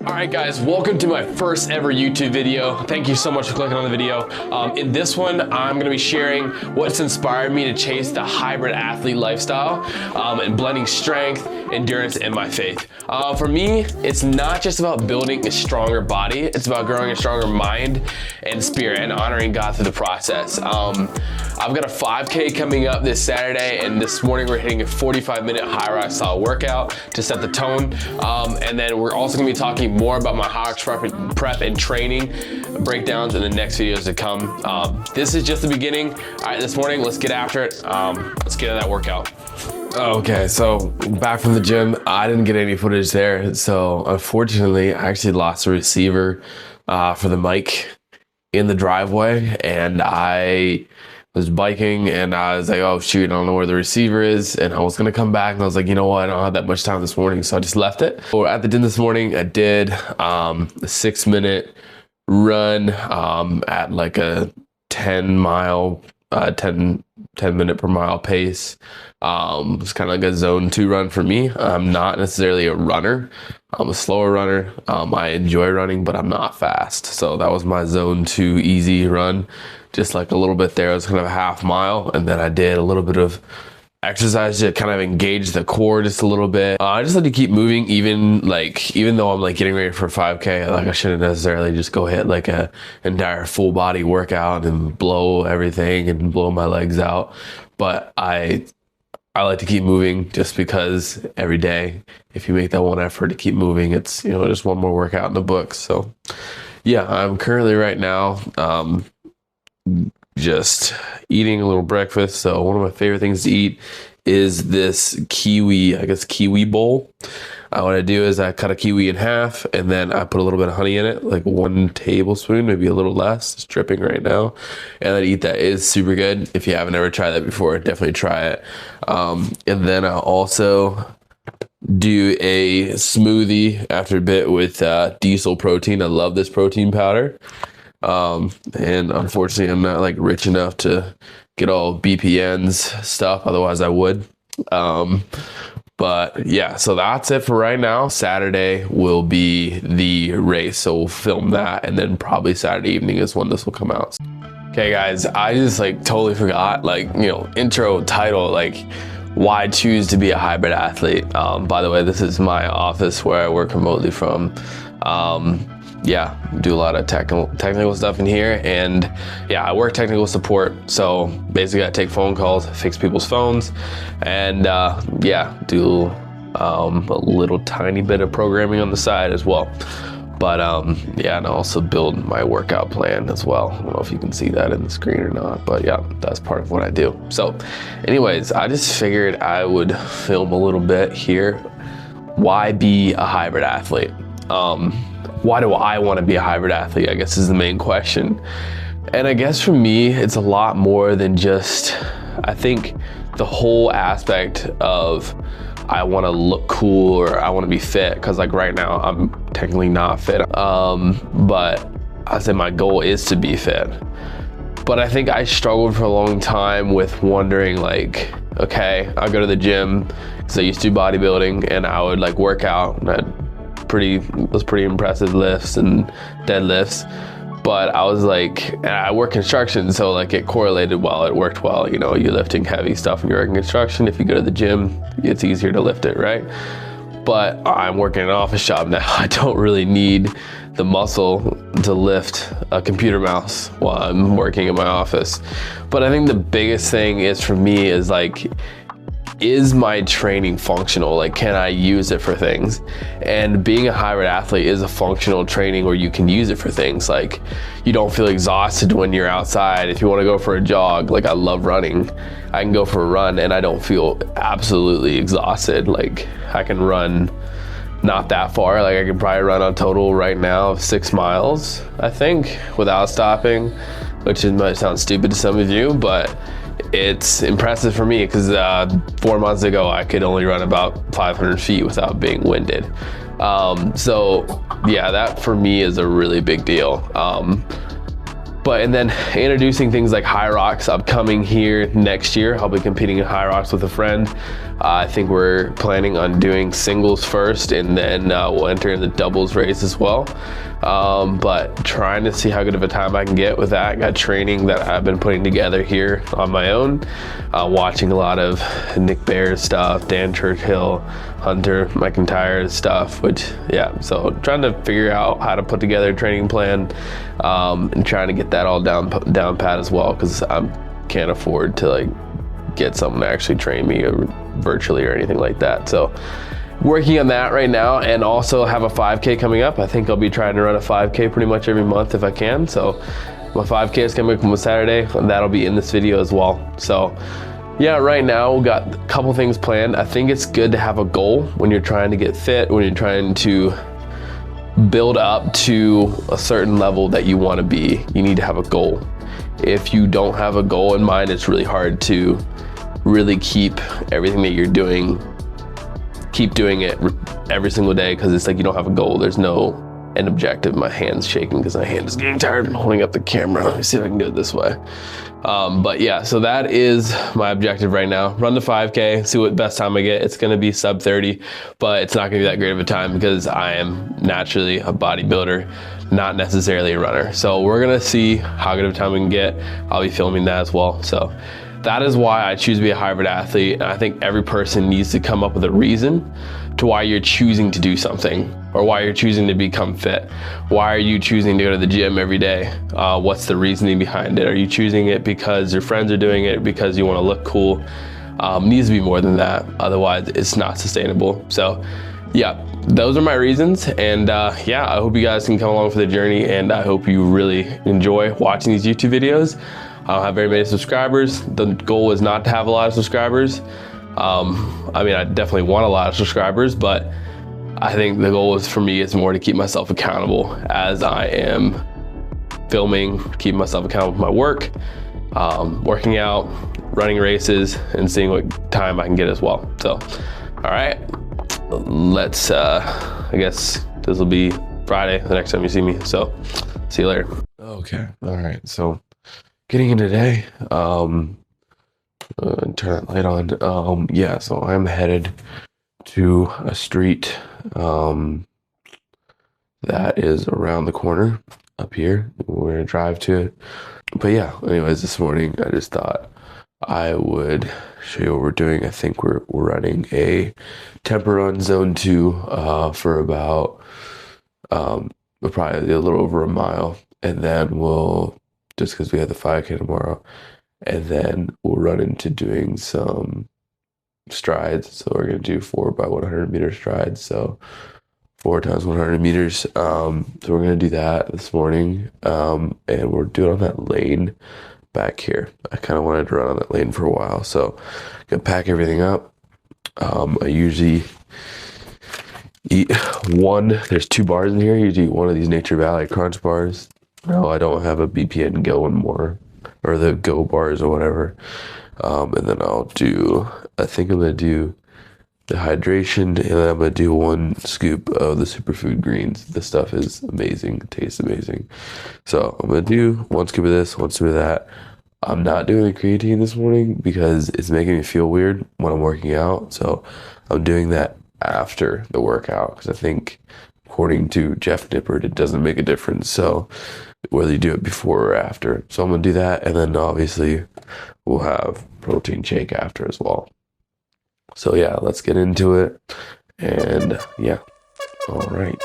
All right guys, welcome to my first ever YouTube video. Thank you so much for clicking on the video. In this one, I'm gonna be sharing what's inspired me to chase the hybrid athlete lifestyle and blending strength, endurance, and my faith. For me, it's not just about building a stronger body, it's about growing a stronger mind and spirit and honoring God through the process. I've got a 5K coming up this Saturday, and this morning we're hitting a 45-minute Hyrox style workout to set the tone. And then we're also gonna be talking more about my Hyrox prep and training breakdowns in the next videos to come. This is just the beginning. All right, this morning, let's get after it. Let's get into that workout. Okay, so back from the gym. I didn't get any footage there. So unfortunately, I actually lost the receiver for the mic in the driveway, and I was biking and I was like, oh shoot, I don't know where the receiver is. And I was gonna come back and I was like, you know what, I don't have that much time this morning. So I just left it. Or at the gym this morning, I did a 6-minute run at like a 10 minute per mile pace. It's kind of like a zone 2 run for me. I'm not necessarily a runner. I'm a slower runner. I enjoy running, but I'm not fast. So that was my zone 2 easy run. Just like a little bit there. It was kind of a half mile. And then I did a little bit of exercise to kind of engage the core just a little bit. I just like to keep moving, even though I'm like getting ready for 5K, like I shouldn't necessarily just go hit like a entire full body workout and blow everything and blow my legs out. But I like to keep moving just because every day, if you make that one effort to keep moving, it's, you know, just one more workout in the books. So yeah, I'm currently right now, just eating a little breakfast. So one of my favorite things to eat is this kiwi bowl. What I do is I cut a kiwi in half and then I put a little bit of honey in it, like 1 tablespoon, maybe a little less. It's dripping right now. And then eat that. It's super good. If you haven't ever tried that before, definitely try it. And then I'll also do a smoothie after a bit with diesel protein. I love this protein powder. And unfortunately I'm not like rich enough to get all BPNs stuff, otherwise I would. But yeah, so that's it for right now. Saturday will be the race, so we'll film that, and then probably Saturday evening is when this will come out. Okay guys, I just like totally forgot, like, you know, intro title, like why choose to be a hybrid athlete. By the way, this is my office where I work remotely from. Yeah, do a lot of technical stuff in here, and yeah, I work technical support. So basically I take phone calls, fix people's phones, and yeah, do a little tiny bit of programming on the side as well. But yeah, and I also build my workout plan as well. I don't know if you can see that in the screen or not, but yeah, that's part of what I do. So anyways, I just figured I would film a little bit here. Why be a hybrid athlete? Why do I want to be a hybrid athlete, I guess, is the main question. And I guess for me, it's a lot more than just, I think the whole aspect of I want to look cool or I want to be fit, because like right now I'm technically not fit, but I say my goal is to be fit. But I think I struggled for a long time with wondering, like, okay, I'll go to the gym because I used to do bodybuilding and I would like work out and I'd was pretty impressive lifts and deadlifts, but I was like, and I work construction, so like it correlated well, it worked well, you know, you're lifting heavy stuff when you're working construction. If you go to the gym, it's easier to lift it, right? But I'm working in an office job now. I don't really need the muscle to lift a computer mouse while I'm working in my office. But I think the biggest thing is for me is like, is my training functional? Like, can I use it for things? And being a hybrid athlete is a functional training where you can use it for things. Like, you don't feel exhausted when you're outside. If you want to go for a jog, like I love running, I can go for a run and I don't feel absolutely exhausted. Like, I can run not that far. Like, I can probably run a total right now of 6 miles, I think, without stopping, which might sound stupid to some of you, but it's impressive for me because 4 months ago I could only run about 500 feet without being winded. So yeah, that for me is a really big deal. And then introducing things like Hyrox upcoming here next year. I'll be competing in Hyrox with a friend. I think we're planning on doing singles first, and then we'll enter in the doubles race as well. But trying to see how good of a time I can get with that. Got training that I've been putting together here on my own, watching a lot of Nick Bear's stuff, Dan Churchill, Hunter McIntyre's stuff, which, yeah, so trying to figure out how to put together a training plan, and trying to get that all down pat as well, because I can't afford to like get someone to actually train me virtually or anything like that. So working on that right now, and also have a 5K coming up. I think I'll be trying to run a 5K pretty much every month if I can. So my 5K is coming up on Saturday, and that'll be in this video as well. So yeah, right now we got a couple things planned. I think it's good to have a goal when you're trying to get fit, when you're trying to build up to a certain level that you want to be. You need to have a goal. If you don't have a goal in mind, it's really hard to really keep everything that you're doing, keep doing it every single day, because it's like you don't have a goal. There's no end objective. My hand's shaking because my hand is getting tired of holding up the camera. Let me see if I can do it this way. But yeah, so that is my objective right now. Run the 5K, see what best time I get. It's gonna be sub 30, but it's not gonna be that great of a time because I am naturally a bodybuilder, not necessarily a runner. So we're gonna see how good of a time we can get. I'll be filming that as well. So that is why I choose to be a hybrid athlete. And I think every person needs to come up with a reason to why you're choosing to do something, or why you're choosing to become fit. Why are you choosing to go to the gym every day? What's the reasoning behind it? Are you choosing it because your friends are doing it, because you want to look cool? Needs to be more than that. Otherwise, it's not sustainable. So yeah, those are my reasons. And yeah, I hope you guys can come along for the journey, and I hope you really enjoy watching these YouTube videos. I don't have very many subscribers. The goal is not to have a lot of subscribers. I mean, I definitely want a lot of subscribers, but I think the goal is for me is more to keep myself accountable as I am filming, keeping myself accountable for my work, working out, running races, and seeing what time I can get as well. So, all right, let's, I guess this will be Friday, the next time you see me. So see you later. Okay, all right, so getting in today, turn that light on. Yeah, so I'm headed to a street that is around the corner up here. We're gonna drive to it. But yeah, anyways, this morning I just thought I would show you what we're doing. I think we're running a tempo run zone 2 for about probably a little over a mile, and then we'll, just because we have the 5K tomorrow, and then we'll run into doing some strides. So we're going to do 4 by 100 meter strides. So 4 times 100 meters. So we're going to do that this morning. And we're doing on that lane back here. I kind of wanted to run on that lane for a while. So I'm going to pack everything up. I usually eat there's 2 bars in here. You usually eat one of these Nature Valley Crunch bars. No, I don't have a BPN Go anymore, or the Go bars or whatever. And then I'll do, I think I'm going to do the hydration, and then I'm going to do 1 scoop of the superfood greens. This stuff is amazing. It tastes amazing. So I'm going to do 1 scoop of this, 1 scoop of that. I'm not doing the creatine this morning because it's making me feel weird when I'm working out. So I'm doing that after the workout, because I think, according to Jeff Nippert, it doesn't make a difference. So whether you do it before or after. So I'm going to do that. And then obviously we'll have protein shake after as well. So yeah, let's get into it. And yeah, all right.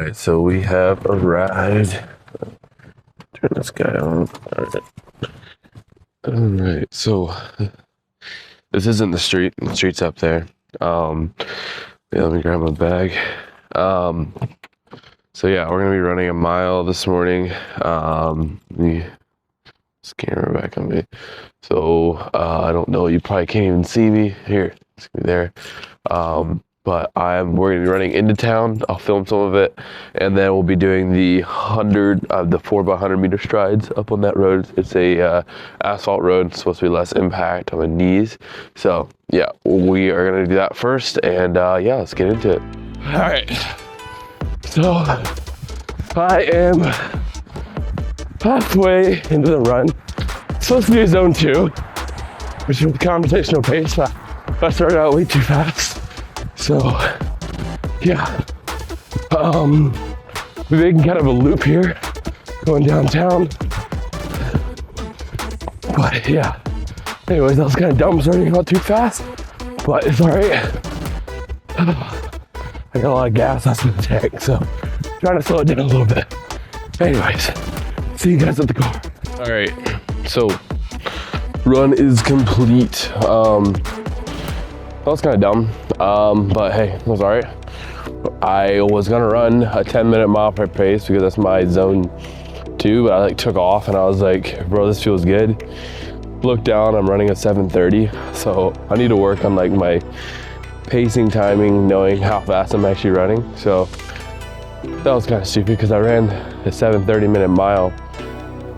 right, so we have arrived. Turn this guy on. All right, so this isn't the street. The street's up there. Yeah, let me grab my bag. So yeah, we're gonna be running a mile this morning. This camera back on me. So I don't know. You probably can't even see me here. It's gonna be there. But we're gonna be running into town. I'll film some of it, and then we'll be doing the 4x100 meter strides up on that road. It's a asphalt road. It's supposed to be less impact on the knees. So yeah, we are gonna do that first, and yeah, let's get into it. All right. So I am halfway into the run. It's supposed to be zone 2, which is computational pace. I started out way too fast. So yeah, we're making kind of a loop here, going downtown. But yeah, anyways, that was kind of dumb starting out too fast, but it's all right. I got a lot of gas left in the tank, so I'm trying to slow it down a little bit. Anyways, see you guys at the car. All right, so run is complete. That was kind of dumb, but hey, it was all right. I was gonna run a 10-minute mile per pace because that's my zone 2, but I like took off and I was like, bro, this feels good. Look down, I'm running a 7:30, so I need to work on like my pacing, timing, knowing how fast I'm actually running. So that was kind of stupid because I ran a 7:30-minute mile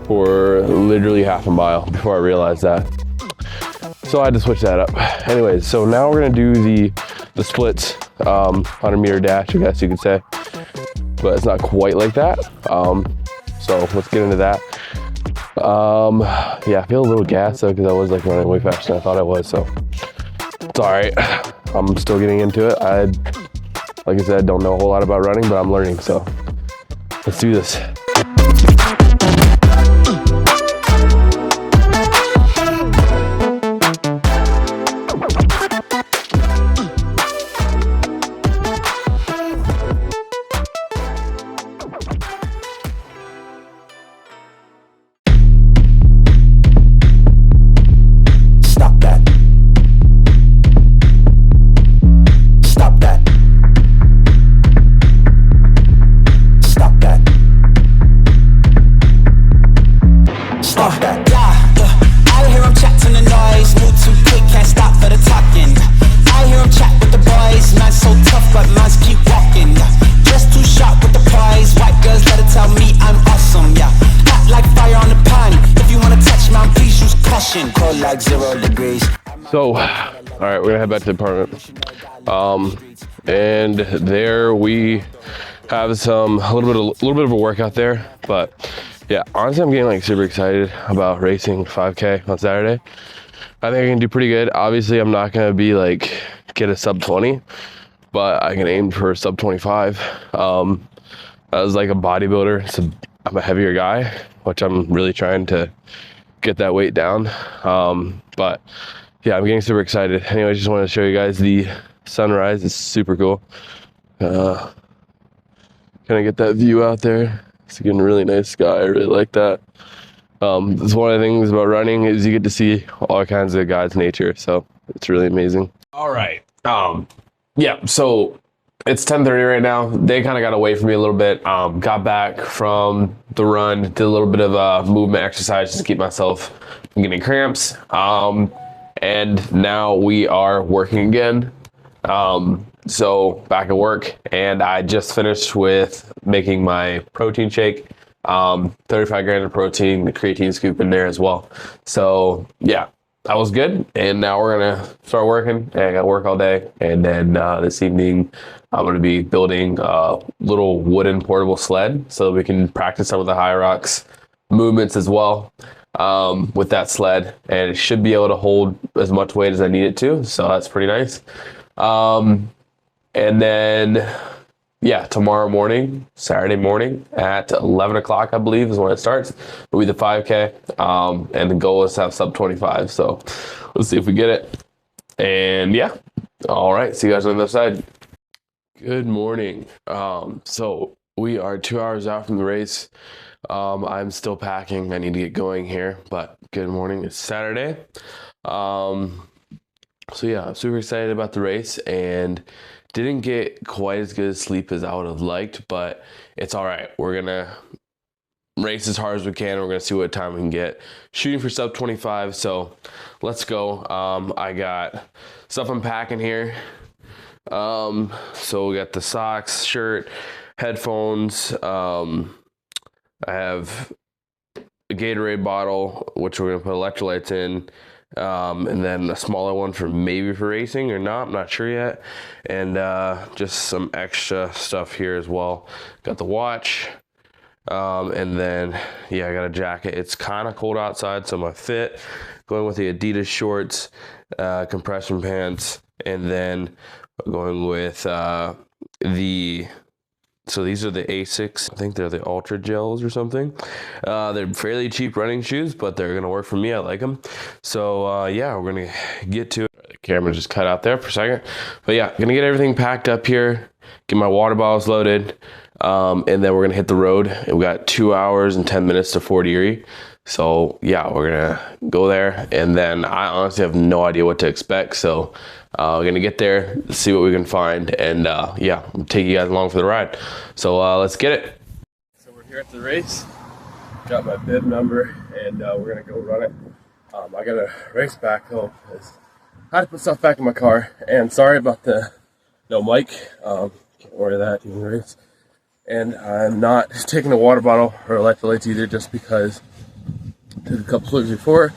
for literally half a mile before I realized that. So I had to switch that up. Anyways, so now we're gonna do the splits, 100-meter dash, I guess you could say, but it's not quite like that. So let's get into that. Yeah, I feel a little gassed though because I was like running way faster than I thought I was. So it's all right. I'm still getting into it. Like I said, don't know a whole lot about running, but I'm learning. So let's do this. So, all right, we're gonna head back to the apartment, and there we have a little bit of a workout there. But yeah, honestly, I'm getting like super excited about racing 5K on Saturday. I think I can do pretty good. Obviously, I'm not gonna be like get a sub 20, but I can aim for a sub 25. As like a bodybuilder, so I'm a heavier guy, which I'm really trying to get that weight down. But yeah, I'm getting super excited. Anyway, I just wanted to show you guys the sunrise. It's super cool. Kind of get that view out there. It's getting a really nice sky. I really like that. It's one of the things about running is you get to see all kinds of God's nature. So it's really amazing. All right. Yeah, so it's 10:30 right now. They kind of got away from me a little bit. Got back from the run, did a little bit of movement exercise just to keep myself from getting cramps. And now we are working again. So back at work, and I just finished with making my protein shake. 35 grams of protein, the creatine scoop in there as well. So yeah, that was good. And now we're gonna start working. And I got work all day, and then this evening I'm gonna be building a little wooden portable sled so that we can practice some of the Hyrox movements as well with that sled, and it should be able to hold as much weight as I need it to. So that's pretty nice. And then yeah, tomorrow morning, Saturday morning at 11 o'clock, I believe is when it starts. It'll be the 5K. And the goal is to have sub 25. So let's see if we get it. And yeah, all right. See you guys on the other side. Good morning. So We are 2 hours out from the race. I'm still packing. I need to get going here, but good morning. It's Saturday. So yeah, I'm super excited about the race and didn't get quite as good a sleep as I would have liked, but it's all right. We're gonna race as hard as we can. We're gonna see what time we can get. Shooting for sub 25, so let's go. I got stuff I'm packing here. So we got the socks, shirt, headphones. I have a Gatorade bottle, which we're gonna put electrolytes in. And then a smaller one for maybe for racing or not, I'm not sure yet. And just some extra stuff here as well. Got the watch. And then, yeah, I got a jacket. It's kind of cold outside, so my fit. Going with the Adidas shorts, compression pants, and then going with so these are the Asics. I think they're the Ultra Gels or something. They're fairly cheap running shoes, but they're gonna work for me. I like them. So yeah, we're gonna get to it. The camera just cut out there for a second. But yeah, gonna get everything packed up here, get my water bottles loaded, and then we're gonna hit the road. And we got 2 hours and 10 minutes to Fort Erie. So yeah, we're gonna go there, and then I honestly have no idea what to expect. So we're gonna get there, see what we can find, and yeah, I'll take you guys along for the ride. So let's get it. So we're here at the race. Got my bib number, and we're gonna go run it. I got a race back home. I had to put stuff back in my car, and sorry about the no mic. Can't order that during the race. And I'm not taking a water bottle or electrolytes either, just because I took a couple swigs before,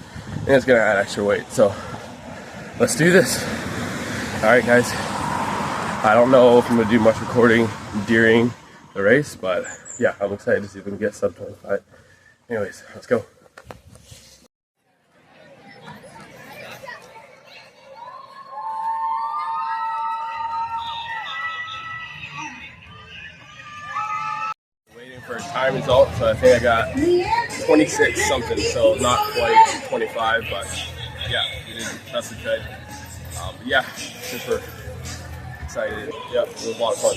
and it's gonna add extra weight. So let's do this. All right, guys. I don't know if I'm gonna do much recording during the race, but yeah, I'm excited to see if we can get sub 25. Anyways, let's go. Waiting for a time result, so I think I got 26 something, so not quite 25, but yeah, we did best we could. But yeah, super excited. Yeah, it was a lot of fun.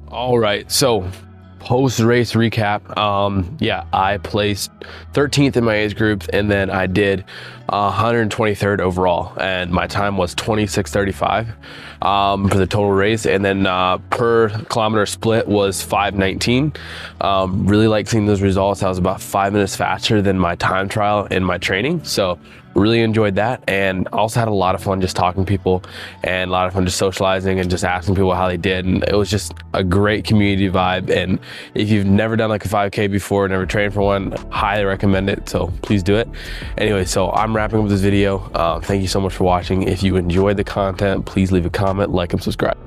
All right, so post-race recap. Yeah, I placed 13th in my age group, and then I did 123rd overall, and my time was 26:35 for the total race, and then per kilometer split was 5:19. Really like seeing those results. I was about 5 minutes faster than my time trial in my training, so really enjoyed that, and also had a lot of fun just talking to people, and a lot of fun just socializing and just asking people how they did. And it was just a great community vibe, and if you've never done like a 5K before, never trained for one, highly recommend it, so please do it. Anyway, so I'm wrapping up this video. Thank you so much for watching. If you enjoyed the content, please leave a comment, like, and subscribe.